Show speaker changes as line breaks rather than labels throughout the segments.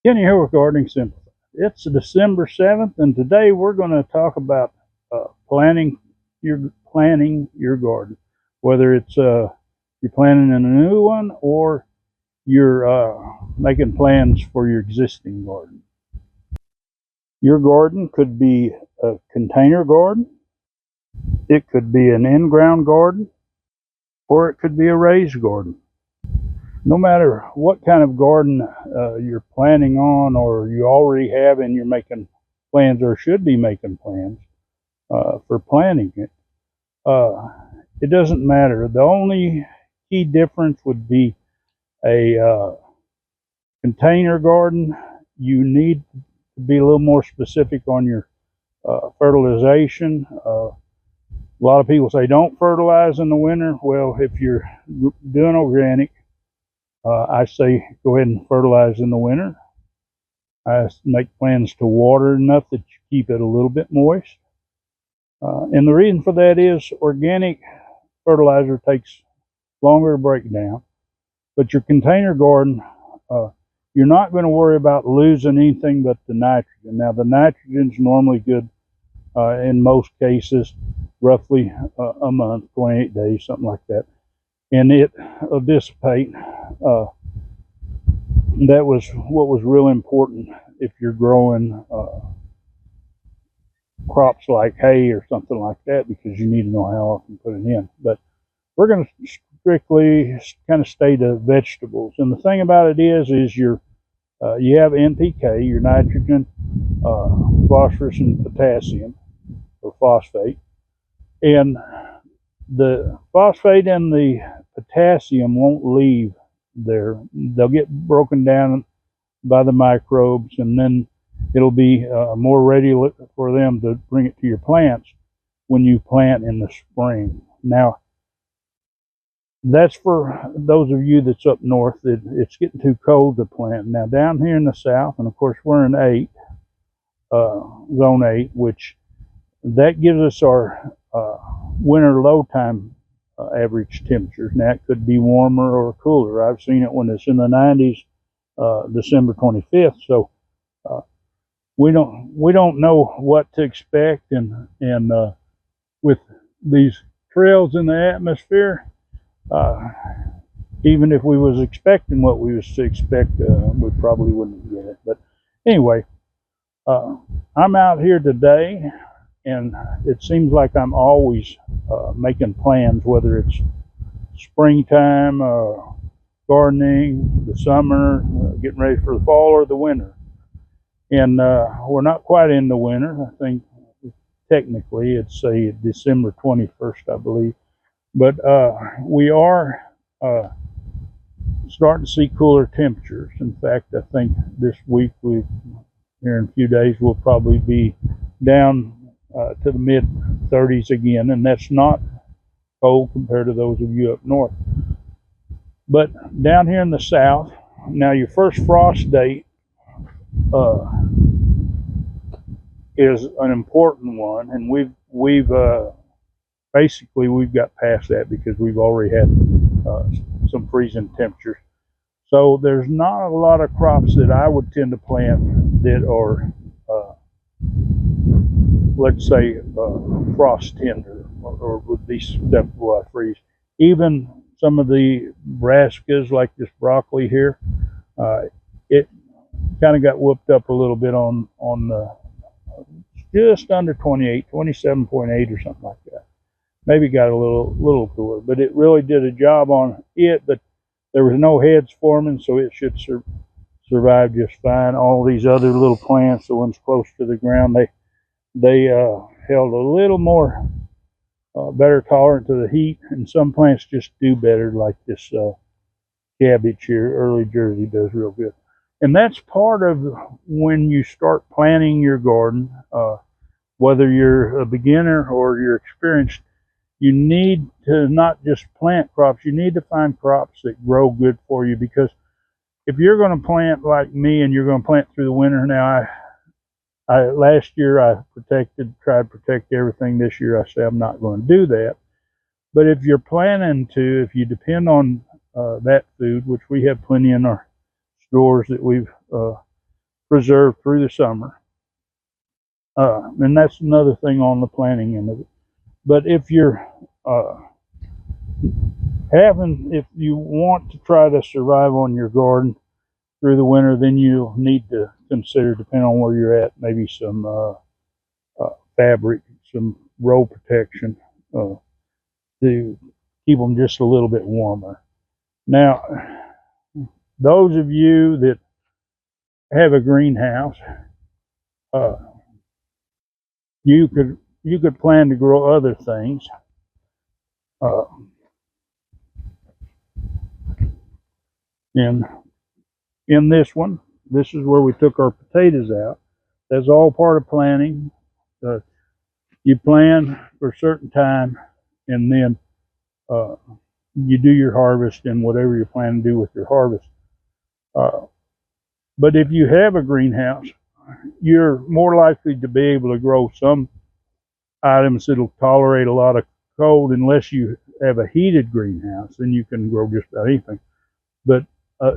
Kenny here with Gardening Simplified. It's December 7th, and today we're going to talk about planning your garden, whether it's you're planning a new one or you're making plans for your existing garden. Your garden could be a container garden, it could be an in-ground garden, or it could be a raised garden. No matter what kind of garden you're planning on or you already have and you're making plans or should be making plans for planting it, it doesn't matter. The only key difference would be a container garden. You need to be a little more specific on your fertilization. A lot of people say don't fertilize in the winter. Well, if you're doing organic, I say go ahead and fertilize in the winter. I make plans to water enough that you keep it a little bit moist. And the reason for that is organic fertilizer takes longer to break down. But your container garden, you're not going to worry about losing anything but the nitrogen. Now, the nitrogen's normally good in most cases, roughly a month, 28 days, something like that. And it'll dissipate. That was what was real important if you're growing crops like hay or something like that, because you need to know how often to put it in. But we're going to strictly kind of stay to vegetables. And the thing about it is you have NPK, your nitrogen, phosphorus, and potassium, or phosphate. And the phosphate and the potassium won't leave there. They'll get broken down by the microbes, and then it'll be more ready for them to bring it to your plants when you plant in the spring. Now, that's for those of you that's up north that it's getting too cold to plant. Now, down here in the south, and of course we're in zone 8, which that gives us our winter low time average temperatures. Now, it could be warmer or cooler. I've seen it when it's in the 90s, December 25th. So we don't know what to expect, and with these trails in the atmosphere, even if we was expecting what we was to expect, we probably wouldn't get it. But anyway, I'm out here today, and it seems like I'm always making plans, whether it's springtime, gardening, the summer, getting ready for the fall or the winter. And we're not quite in the winter. I think technically it's say December 21st, I believe. But we are starting to see cooler temperatures. In fact, I think this week, here in a few days, we'll probably be down to the mid 30s again, and that's not cold compared to those of you up north. But down here in the south, now your first frost date is an important one, and we've basically we've got past that because we've already had some freezing temperatures. So there's not a lot of crops that I would tend to plant that are let's say frost tender or would be susceptible to freeze. Even some of the brassicas like this broccoli here, it kind of got whooped up a little bit on just under 28, 27.8 or something like that. Maybe got a little cooler, but it really did a job on it. But there was no heads forming, so it should survive just fine. All these other little plants, the ones close to the ground, they held a little more better tolerant to the heat, and some plants just do better, like this cabbage here, early Jersey does real good. And that's part of when you start planning your garden, whether you're a beginner or you're experienced, you need to not just plant crops, you need to find crops that grow good for you. Because if you're going to plant like me and you're going to plant through the winter, now last year I tried to protect everything. This year I say I'm not going to do that. But if you're planning to, if you depend on that food, which we have plenty in our stores that we've preserved through the summer. And that's another thing on the planning end of it. But if you're if you want to try to survive on your garden through the winter, then you'll need to consider, depending on where you're at, maybe some fabric, some row protection to keep them just a little bit warmer. Now, those of you that have a greenhouse, you could plan to grow other things. In this one, this is where we took our potatoes out. That's all part of planning. You plan for a certain time, and then you do your harvest and whatever you plan to do with your harvest. But if you have a greenhouse, you're more likely to be able to grow some items that'll tolerate a lot of cold. Unless you have a heated greenhouse, then you can grow just about anything. But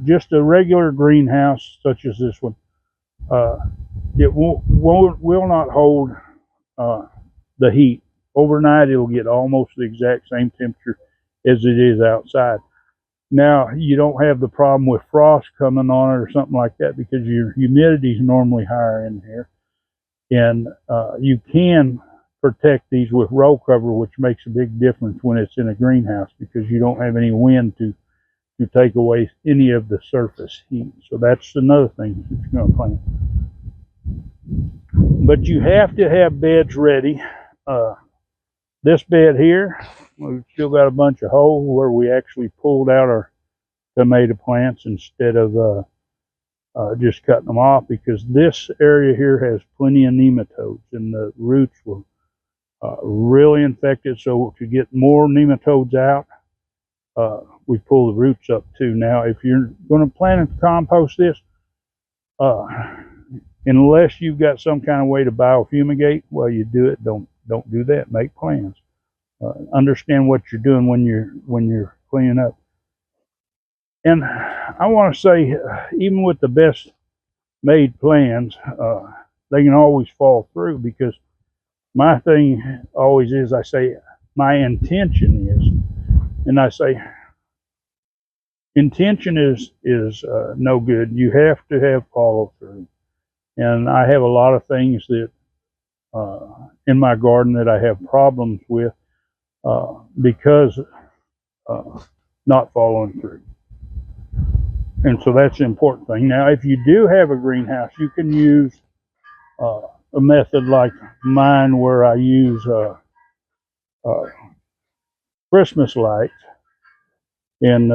just a regular greenhouse such as this one, it will not hold the heat. Overnight it'll get almost the exact same temperature as it is outside. Now, you don't have the problem with frost coming on it or something like that, because your humidity is normally higher in here. And you can protect these with row cover, which makes a big difference when it's in a greenhouse, because you don't have any wind to take away any of the surface heat. So that's another thing that you're going to plant. But you have to have beds ready. This bed here, we've still got a bunch of holes where we actually pulled out our tomato plants instead of just cutting them off, because this area here has plenty of nematodes and the roots were really infected. So to get more nematodes out, we pull the roots up too. Now, if you're going to plant and compost this, unless you've got some kind of way to biofumigate while you do it, don't do that. Make plans. Understand what you're doing when you're cleaning up. And I want to say, even with the best made plans, they can always fall through, because my thing always is, I say, my intention is, and I say, intention is no good. You have to have follow through. And I have a lot of things that in my garden that I have problems with because not following through. And so that's the important thing. Now, if you do have a greenhouse, you can use a method like mine, where I use Christmas lights. And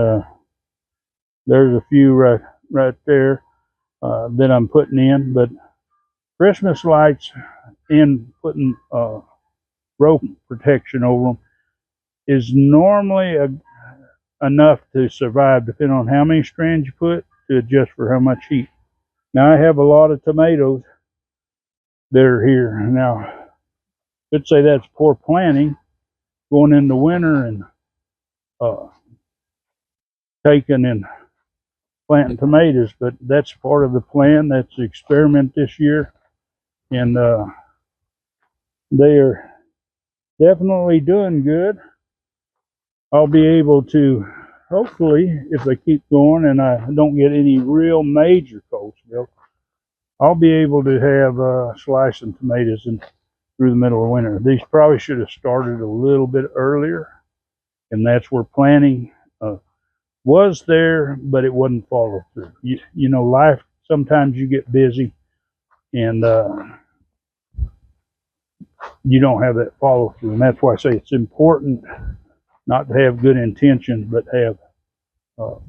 there's a few right there that I'm putting in. But Christmas lights and putting rope protection over them is normally enough to survive, depending on how many strands you put, to adjust for how much heat. Now, I have a lot of tomatoes that are here. Now, could say that's poor planning, going into winter and taking and planting tomatoes, but that's part of the plan. That's the experiment this year, and they are definitely doing good. I'll be able to, hopefully, if they keep going and I don't get any real major cold spells, I'll be able to have slicing tomatoes through the middle of winter. These probably should have started a little bit earlier, and that's where planning was there, but it wasn't followed through. You know, life, sometimes you get busy and you don't have that follow through. And that's why I say it's important not to have good intentions, but have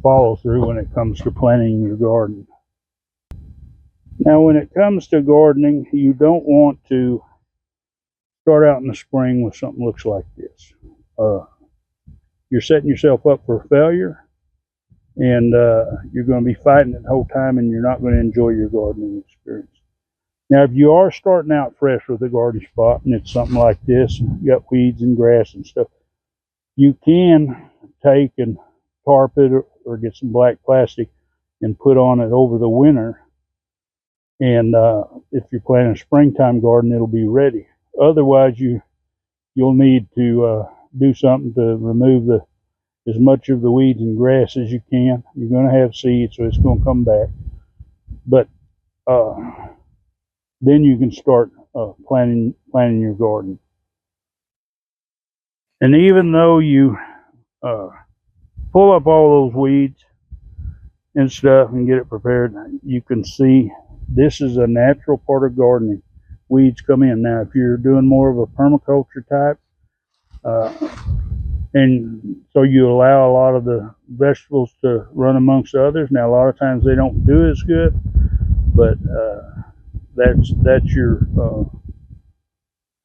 follow through when it comes to planting your garden. Now, when it comes to gardening, you don't want to start out in the spring with something that looks like this. You're setting yourself up for failure, and you're going to be fighting it the whole time, and you're not going to enjoy your gardening experience. Now, if you are starting out fresh with a garden spot, and it's something like this, you got weeds and grass and stuff, you can take and tarp it or get some black plastic and put on it over the winter And if you're planting a springtime garden, it'll be ready. Otherwise, you'll need to do something to remove as much of the weeds and grass as you can. You're going to have seed, so it's going to come back. But then you can start planting your garden. And even though you pull up all those weeds and stuff and get it prepared, you can see this is a natural part of gardening. Weeds come in. Now, if you're doing more of a permaculture type, and so you allow a lot of the vegetables to run amongst others. Now, a lot of times they don't do as good, but that's your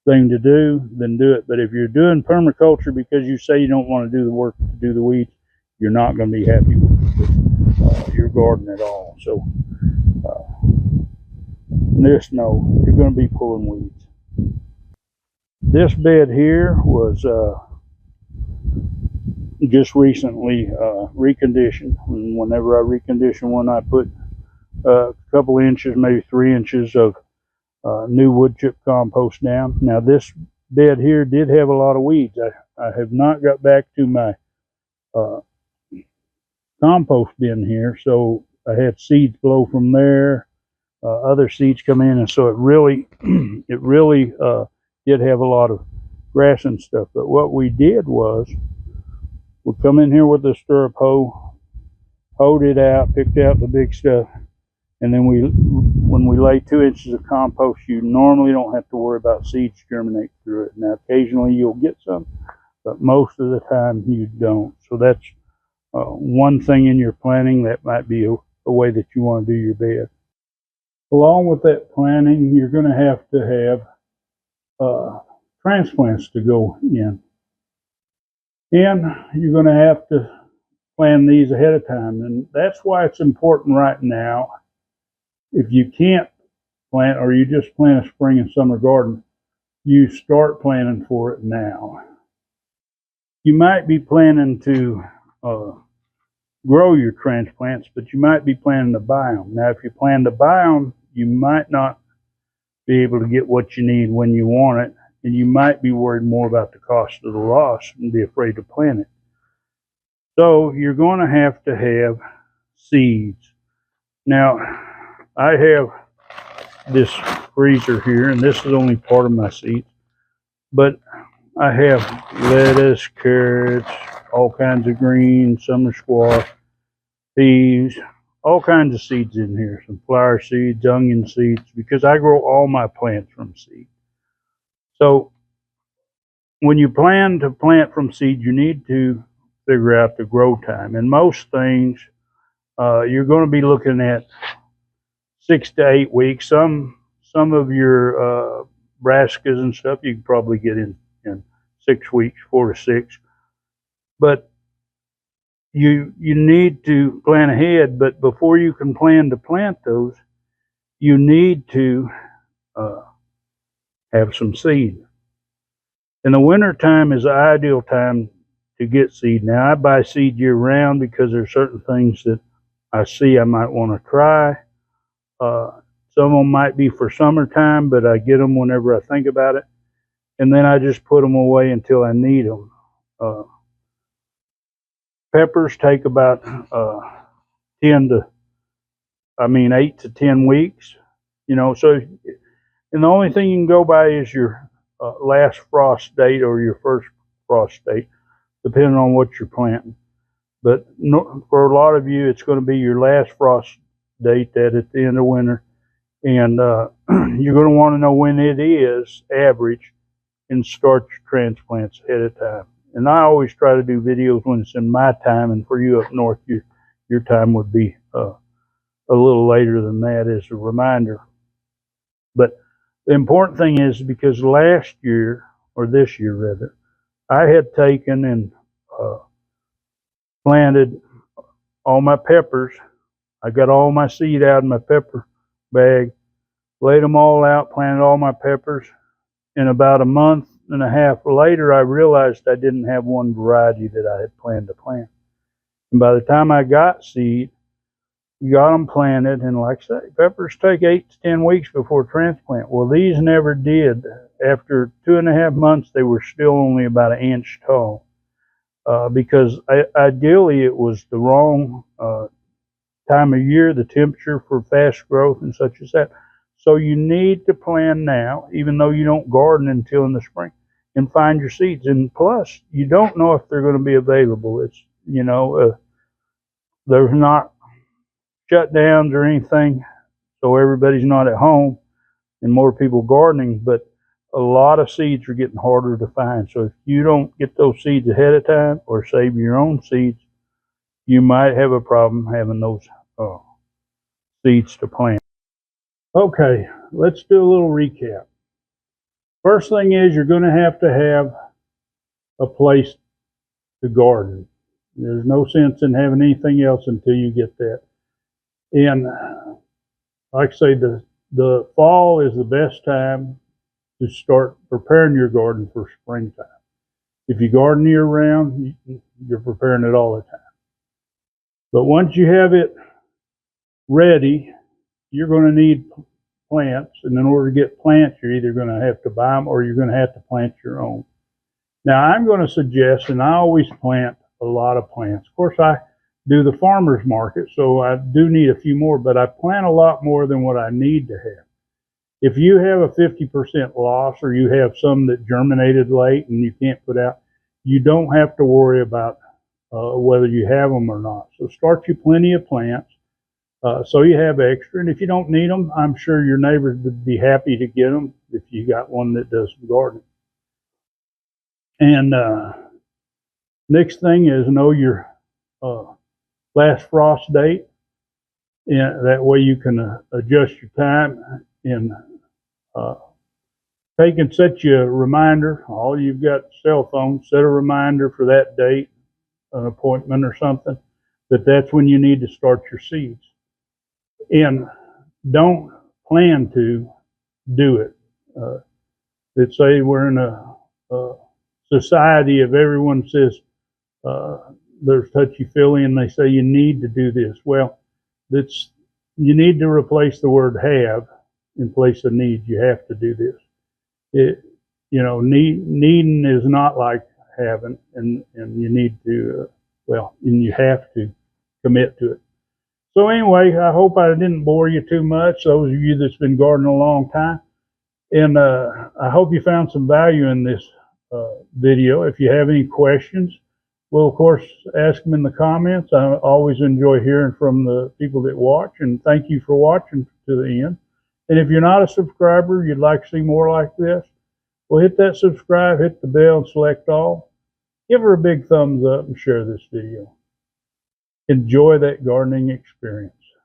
thing to do, then do it. But if you're doing permaculture because you say you don't want to do the work to do the weeds, you're not going to be happy with your garden at all. So just know you're going to be pulling weeds. This bed here was just recently reconditioned. And whenever I recondition one, I put a couple inches, maybe 3 inches of new wood chip compost down. Now this bed here did have a lot of weeds. I have not got back to my compost bin here, so I had seeds blow from there, other seeds come in, and so it really did have a lot of grass and stuff. But what we did was we come in here with a stirrup hoe, hoed it out, picked out the big stuff, and then when we lay 2 inches of compost, you normally don't have to worry about seeds germinate through it. Now, occasionally you'll get some, but most of the time you don't. So that's one thing in your planting that might be a way that you want to do your bed. Along with that planting, you're going to have transplants to go in. And you're going to have to plan these ahead of time. And that's why it's important right now. If you can't plant, or you just plant a spring and summer garden, you start planning for it now. You might be planning to grow your transplants, but you might be planning to buy them. Now, if you plan to buy them, you might not be able to get what you need when you want it, and you might be worried more about the cost of the loss and be afraid to plant it. So you're going to have seeds. Now, I have this freezer here, and this is only part of my seeds, but I have lettuce, carrots, all kinds of greens, summer squash, peas, all kinds of seeds in here, some flower seeds, onion seeds, because I grow all my plants from seed. So when you plan to plant from seed, you need to figure out the grow time. And most things, you're going to be looking at 6 to 8 weeks. Some of your brassicas and stuff you can probably get in 6 weeks, 4 to 6. But you need to plan ahead. But before you can plan to plant those, you need to have some seed. And the winter time is the ideal time to get seed. Now, I buy seed year round because there's certain things that I see I might want to try. Some of them might be for summertime, but I get them whenever I think about it. And then I just put them away until I need them. Peppers take about 8 to 10 weeks, so, and the only thing you can go by is your last frost date or your first frost date, depending on what you're planting. But for a lot of you, it's going to be your last frost date that at the end of winter, and you're going to want to know when it is average and start your transplants ahead of time. And I always try to do videos when it's in my time, and for you up north, your time would be a little later than that as a reminder. But the important thing is, because last year, or this year rather, I had taken and planted all my peppers. I got all my seed out in my pepper bag, laid them all out, planted all my peppers. In about a month and a half later, I realized I didn't have one variety that I had planned to plant. And by the time I got seed, You got them planted, and like I say, peppers take 8 to 10 weeks before transplant. Well, these never did. After 2.5 months, they were still only about an inch tall, because ideally it was the wrong time of year, the temperature for fast growth and such as that. So you need to plan now, even though you don't garden until in the spring, and find your seeds. And plus, you don't know if they're going to be available. It's, there's not shutdowns or anything, so everybody's not at home and more people gardening, but a lot of seeds are getting harder to find. So if you don't get those seeds ahead of time or save your own seeds, you might have a problem having those seeds to plant. Okay, let's do a little recap. First thing is, you're going to have a place to garden. There's no sense in having anything else until you get that. And like I say, the fall is the best time to start preparing your garden for springtime. If you garden year round, you're preparing it all the time. But once you have it ready, you're going to need plants. And in order to get plants, you're either going to have to buy them or you're going to have to plant your own. Now, I'm going to suggest, and I always plant a lot of plants. Of course, I do the farmer's market, so I do need a few more, but I plant a lot more than what I need to have. If you have a 50% loss, or you have some that germinated late and you can't put out, you don't have to worry about whether you have them or not. So start you plenty of plants so you have extra. And if you don't need them, I'm sure your neighbors would be happy to get them if you got one that does some gardening. And next thing is know your last frost date, and that way you can adjust your time and take and set you a reminder. All you've got cell phones, set a reminder for that date, an appointment or something, that's when you need to start your seeds. And don't plan to do it. Let's say we're in a society of everyone says there's touchy-feely and they say you need to do this. Well, you need to replace the word have in place of need. You have to do this. Needing is not like having, and you need to, and you have to commit to it. So anyway, I hope I didn't bore you too much, those of you that's been gardening a long time. And I hope you found some value in this video. If you have any questions, we'll, of course, ask them in the comments. I always enjoy hearing from the people that watch, and thank you for watching to the end. And if you're not a subscriber, you'd like to see more like this, well, hit that subscribe, hit the bell, and select all. Give her a big thumbs up and share this video. Enjoy that gardening experience.